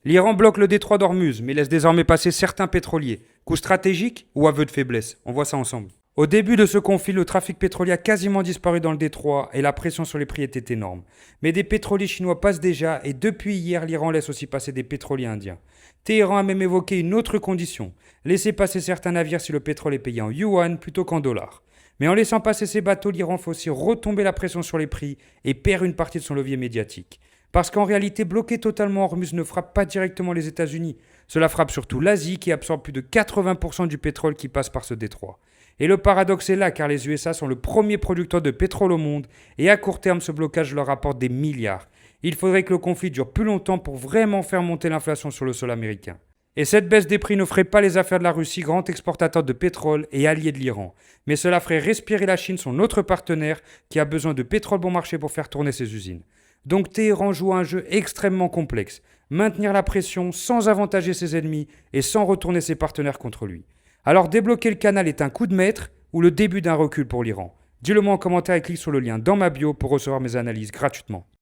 L'Iran bloque le détroit d'Ormuz, mais laisse désormais passer certains pétroliers. Coup stratégique ou aveu de faiblesse? On voit ça ensemble. Au début de ce conflit, le trafic pétrolier a quasiment disparu dans le détroit et la pression sur les prix était énorme. Mais des pétroliers chinois passent déjà et depuis hier, l'Iran laisse aussi passer des pétroliers indiens. Téhéran a même évoqué une autre condition, laisser passer certains navires si le pétrole est payé en yuan plutôt qu'en dollars. Mais en laissant passer ces bateaux, l'Iran fait aussi retomber la pression sur les prix et perd une partie de son levier médiatique. Parce qu'en réalité, bloquer totalement Hormuz ne frappe pas directement les États-Unis. Cela frappe surtout l'Asie qui absorbe plus de 80% du pétrole qui passe par ce détroit. Et le paradoxe est là car les USA sont le premier producteur de pétrole au monde et à court terme ce blocage leur rapporte des milliards. Il faudrait que le conflit dure plus longtemps pour vraiment faire monter l'inflation sur le sol américain. Et cette baisse des prix ne ferait pas les affaires de la Russie, grand exportateur de pétrole et allié de l'Iran. Mais cela ferait respirer la Chine, son autre partenaire, qui a besoin de pétrole bon marché pour faire tourner ses usines. Donc Téhéran joue un jeu extrêmement complexe. Maintenir la pression sans avantager ses ennemis et sans retourner ses partenaires contre lui. Alors débloquer le canal est un coup de maître ou le début d'un recul pour l'Iran? Dis-le moi en commentaire et clique sur le lien dans ma bio pour recevoir mes analyses gratuitement.